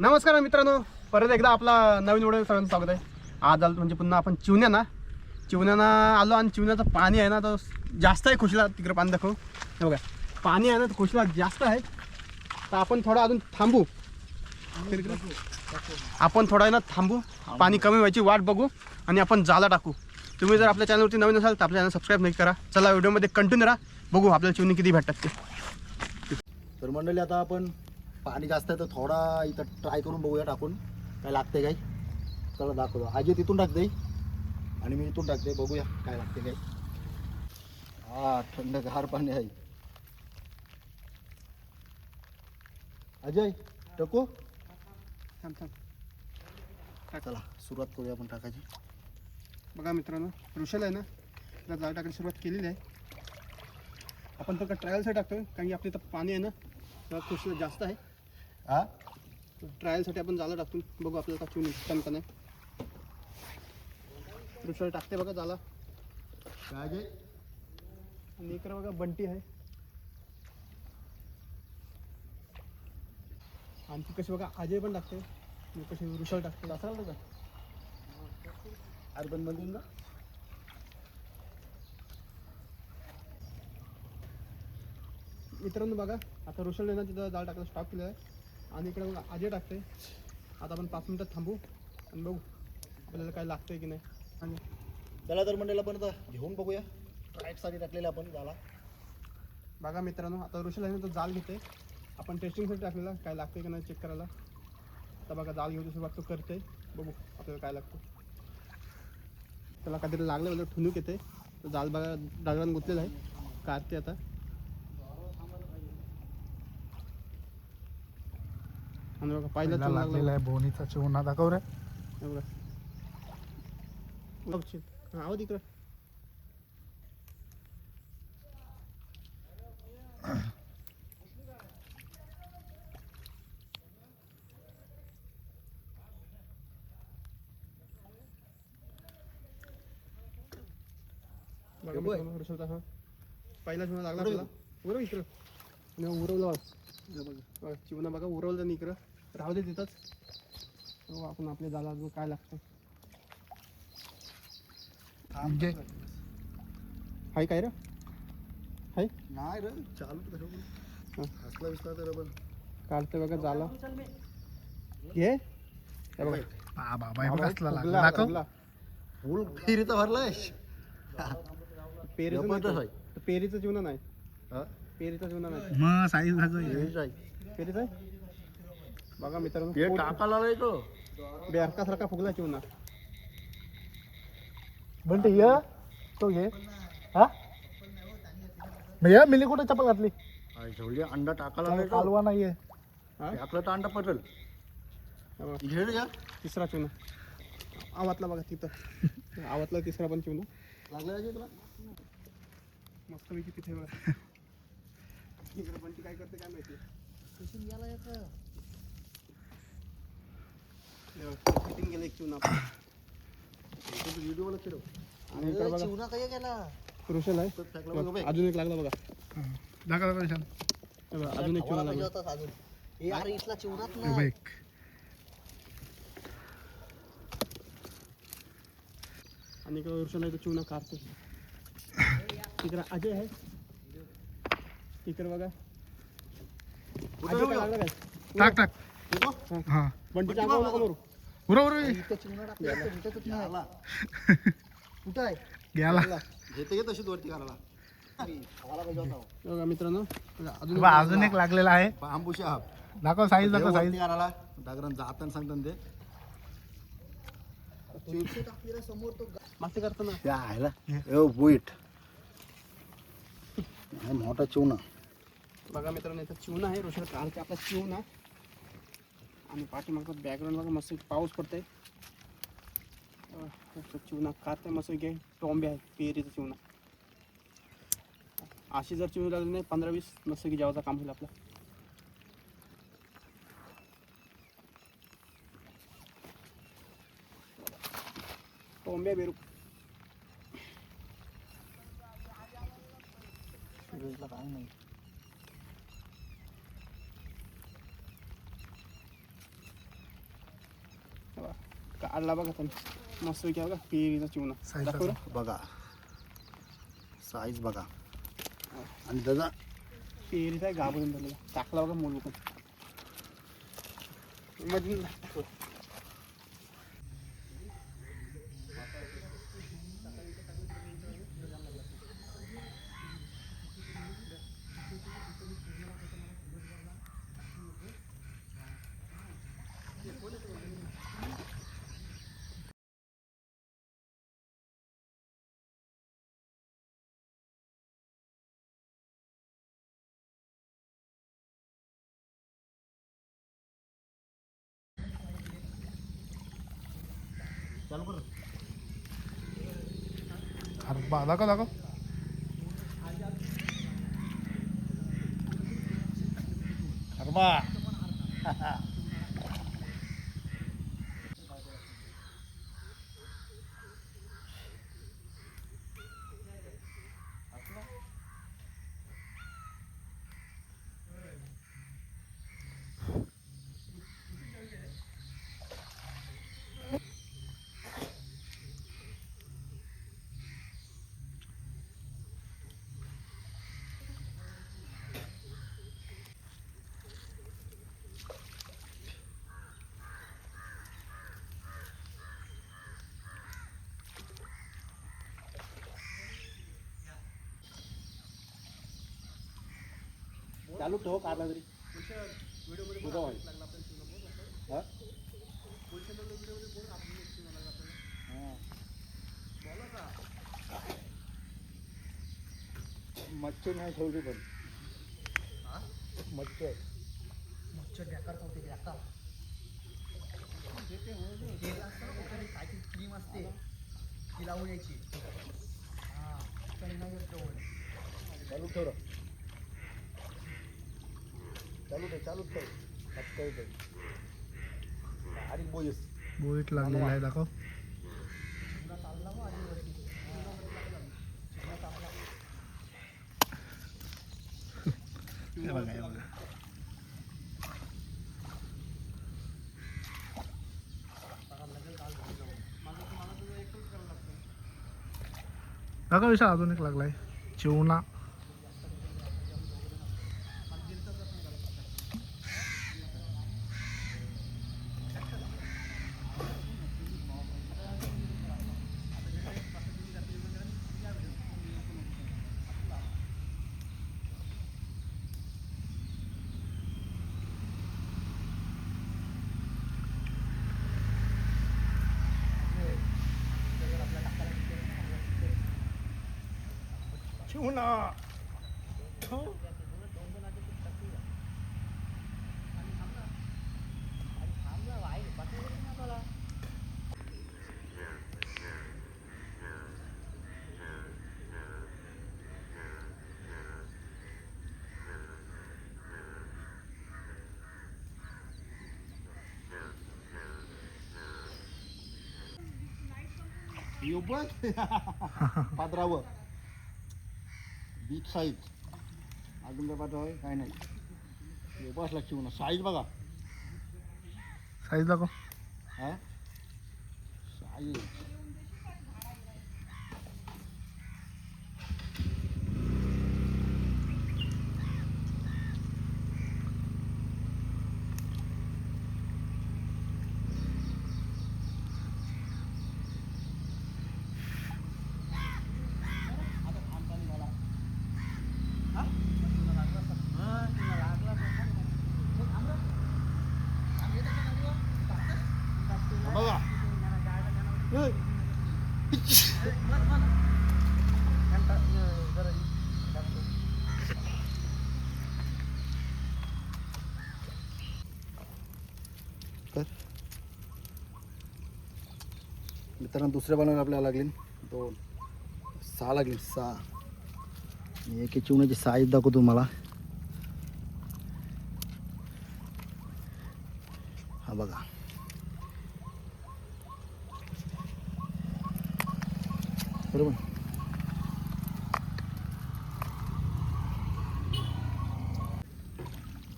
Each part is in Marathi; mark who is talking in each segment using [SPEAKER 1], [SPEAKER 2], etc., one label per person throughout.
[SPEAKER 1] नमस्कार मित्रांनो, परत एकदा आपला नवीन व्हिडिओ सगळ्यांचं स्वागत आहे. आज आलो म्हणजे पुन्हा आपण चिवण्याना आलो आणि चिवण्याचं पाणी आहे ना तर जास्त आहे. खुशीला तिकडे पाणी दाखव. हे बघा पाणी आहे ना तर खुशीला जास्त आहे. तर आपण थोडा अजून थांबू. आपण थोडा आहे ना थांबू, पाणी कमी व्हायची वाट बघू आणि आपण जाला टाकू. तुम्ही जर आपल्या चॅनलवरती नवीन असाल तर आपल्या चॅनल सबस्क्राईब नाही करा. चला व्हिडिओमध्ये कंटिन्यू राहा, बघू आपल्याला चिवणी किती भेटतात ते.
[SPEAKER 2] तर मंडळी आता आपण पाणी जास्त आहे तर थोडा इथं ट्राय करून बघूया टाकून काय लागते काय. चला दाखवतो. अजय तिथून टाकते आणि मी इथून टाकते, बघूया काय लागते काय. हा थंडगार पाणी आहे. अजय टाकू.
[SPEAKER 1] थांब थांब.
[SPEAKER 2] चला सुरुवात करूया आपण टाकायची.
[SPEAKER 1] बघा मित्रांनो, ऋषल आहे ना त्याला जाळ टाकायला सुरुवात केलेली आहे. आपण फक्त ट्रायलसाठी टाकतोय कारण की आपल्या इथं पाणी आहे ना तर खुश जास्त आहे.
[SPEAKER 2] हा
[SPEAKER 1] ट्रायलसाठी आपण जाला टाकतो, बघू आपल्याला का निघताना का नाही. ऋषल टाकते बघा जाला.
[SPEAKER 2] काय अजय.
[SPEAKER 1] आणि इकडे बघा बंटी आहे. आणखी कशी बघा अजय पण टाकते, कशी ऋषल टाकते. असं का
[SPEAKER 2] अरे पण बंद ना.
[SPEAKER 1] मित्रांनो बघा आता ऋषलने ना तिथं जाळ टाकायला स्टॉप केलं आहे आणि इकडे बघा अजय टाकते. आता आपण 5 मिनिटात थांबू आणि बघू आपल्याला काय लागतंय की नाही. आणि
[SPEAKER 2] चला तर मंडळीला पण आता घेऊन बघूया. ट्रायसाठी टाकलेला आपण झाला.
[SPEAKER 1] बघा मित्रांनो आता ऋषल आहे ना तो जाल घेते. आपण टेस्टिंगसाठी टाकलेला काय लागतंय की नाही चेक करायला. आता बघा जाल घेऊन सुरुवात तो करते, बघू आपल्याला काय लागतं. त्याला काहीतरी लागलं म्हणजे ठुणूक येते. तर जाल बघा डागरान गुंतलेला आहे, काढते आता. आणि बघा पहिला चूना
[SPEAKER 3] लागलेला आहे बोनीचा चिवणा. दाखव रे.
[SPEAKER 1] हे बघा आहो तिकडं. बघा मित्रांनो, ऋषलचा हा पहिला चिवणा लागला त्याला. उरव इकडं आणि उरवलं बघा चिवणा. बघा उरवलं त्यांनी इकडं. राहू दे तिथंच. हो आपण आपल्या जाला अजून काय लागतं. हाय काय रे. हाय
[SPEAKER 2] नाही रे चालू कसं हसला विसला तर आपण
[SPEAKER 1] काढतोय बघा जाला. घे हे बघा
[SPEAKER 3] बाबा बघ असला
[SPEAKER 1] फुगला,
[SPEAKER 3] दाखव.
[SPEAKER 1] फुगला.
[SPEAKER 2] फुल फिरीचा भरलाय.
[SPEAKER 1] पेरीचं
[SPEAKER 2] जबरदस्त
[SPEAKER 1] नाही
[SPEAKER 2] आहे.
[SPEAKER 1] तो. पेरीचं चिवणा नाही.
[SPEAKER 2] हा
[SPEAKER 1] पेरीचा चिवणा नाही,
[SPEAKER 3] मग साईज दाखव.
[SPEAKER 2] फिरीचा आहे.
[SPEAKER 1] पेरीचा आहे. बघा मित्रांनो
[SPEAKER 2] हे टाकाला आलाय तो.
[SPEAKER 1] बेरकासारखा फुगला चिवणा.
[SPEAKER 3] बंटी ये तो घे. हा भैया मिली कुठे चप्पल घातली.
[SPEAKER 2] जेवढी अंडा टाकाला आलाय तो.
[SPEAKER 3] कालवा नाहीये.
[SPEAKER 1] हा
[SPEAKER 2] टाकलं तर अंडा पटेल.
[SPEAKER 1] हे बघा,
[SPEAKER 2] घे रे या.
[SPEAKER 1] तिसरा चिवणा आवातला बघा तिथं. आवातला तिसरा पण चिवणा
[SPEAKER 2] लागलं अजय तुला.
[SPEAKER 1] मस्त पैकी तिथे बघा. इकडे पण ती काय करते काय माहिती. फिटिंग गेलं एक चिवणा आपण.
[SPEAKER 2] व्हिडिओ ला फिरव.
[SPEAKER 1] आणि इकडे बघा
[SPEAKER 2] चिवणा काय गेला.
[SPEAKER 1] क्रुशल आहे.
[SPEAKER 2] फेकला बघ बे.
[SPEAKER 1] अजून एक लागला बघा.
[SPEAKER 3] दाखव निशान.
[SPEAKER 1] हे बघा, अजून एक चिवणा लागला.
[SPEAKER 2] अजून यार इथला चिवणात
[SPEAKER 3] हे बघ.
[SPEAKER 1] आणि इकडे वर्षाला इथं चिवणा काढतो. तिकडे अजय आहे. इकडे बघा अजय काय लागला काय.
[SPEAKER 3] टाक टाक. हा
[SPEAKER 1] बंटी टाकावं नको मारू.
[SPEAKER 3] उरव उरव.
[SPEAKER 2] इथं चिवणा टाकला तर भेटतच नाही आला. कुठं आहे.
[SPEAKER 3] गेला.
[SPEAKER 2] घेते घे तशीच वरती करायला. खावायला पाहिजे होता.
[SPEAKER 1] बघा मित्रांनो अजून
[SPEAKER 3] बघ, अजून एक लागलेला आहे.
[SPEAKER 2] बांबूशा हाप.
[SPEAKER 3] दाखव साईज दाखव साईज.
[SPEAKER 2] करायला डागरान जाताना सांगतात ते. समोर तो
[SPEAKER 1] मासे करताना
[SPEAKER 2] त्या आहे ना बुईट. मोठा चिवणा.
[SPEAKER 1] बघा मित्रांनो इथं चिवणा आहे. ऋषल कालचा आपला चिवणा. आणि पाठीमागचा बॅकग्राऊंड बघा मस्त पाऊस पडतोय. चिवणा काढते मस्त घे. टोंबे आहे पेरीचा चिवणा. अशी जर चिवणी लागली नाही 15-20 मस्त की जेवायचं काम होईल आपलं. टोंब्या बेरू
[SPEAKER 2] काय नाही.
[SPEAKER 1] काढला बघा त्याने मस्त पैकी बघा पेरीचा चिवणा
[SPEAKER 3] Size
[SPEAKER 1] दाखव रे.
[SPEAKER 2] बघा साईज बघा आणि त्याचा
[SPEAKER 1] पेरीचा घाबरून झालेला टाकला बघा मूल पण मधून
[SPEAKER 2] चालू कर
[SPEAKER 3] दाखव दाखव खरबा
[SPEAKER 2] चालू ठेव काढला तरी तुझा वाईट. हा? हा. मच्छी नाही ठेवली पण मच्छी आहे.
[SPEAKER 4] क्रीम असते ती लावून यायची
[SPEAKER 2] चालू ठेव रे. चालू ठेव हटकाय ठेव आणि बोयस
[SPEAKER 3] बोईट लागलेला आहे दाखव हे बघा हे बघा दाखव विशाल अजून एक लागलाय चिवणा चिवणा
[SPEAKER 2] यो बघ पात्रावर बीच साईज अजून काय पात्र आहे काय नाही यो बसला चिवणा साईज बघा
[SPEAKER 3] साईज दाखव
[SPEAKER 2] हा साईज बघा मित्रांनो दुसऱ्या बनवायला आपल्याला लागली 2 6 लागली 6 आणि एक चिवण्याची साईज दाखवतो तुम्हाला हा बघा बरोबर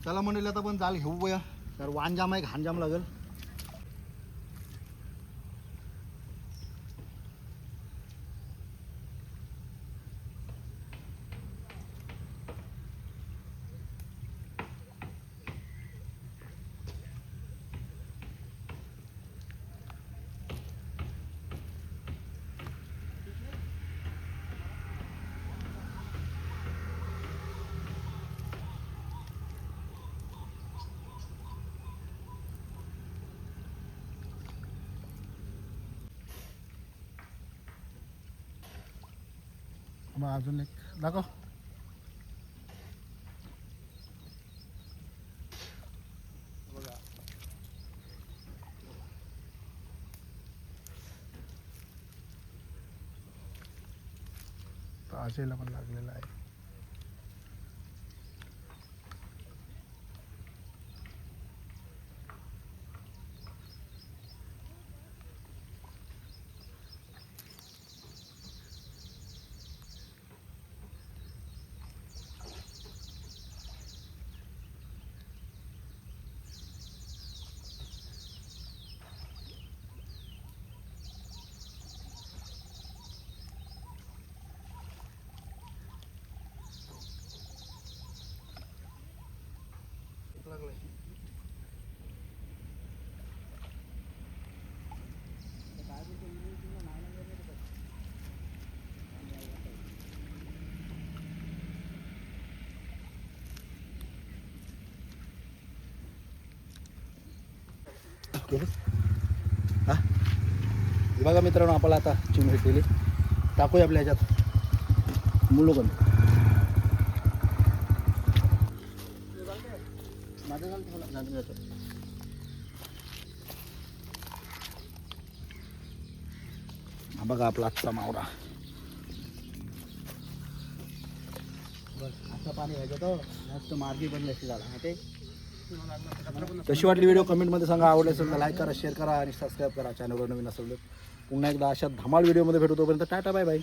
[SPEAKER 2] चला म्हणले आता पण जाल घेऊ बया तर वान जाम आहे घाण जाम लागेल
[SPEAKER 3] मग अजून एक दाखव.
[SPEAKER 1] बघा
[SPEAKER 3] आशेला पण लागलेला आहे.
[SPEAKER 1] लागलाय.
[SPEAKER 2] हा हे बघा मित्रांनो, आपल्याला आता चिमणी भेटलेली टाकूया आपल्या ह्याच्यात मुलगन. हा बघा आपला आजचा मावरा.
[SPEAKER 4] बस असं पाणी घ्यायचं तर मस्त मार्गी बनले असते झाला ते.
[SPEAKER 2] कशी वाटली व्हिडिओ कमेंटमध्ये सांगा. आवडले असेल तर लाईक करा, शेअर करा आणि सबस्क्राईब करा. चॅनलवर नवीन असेल तर पुन्हा एकदा अशा धमाल व्हिडिओमध्ये भेटू. तोपर्यंत टाटा बाय बाय.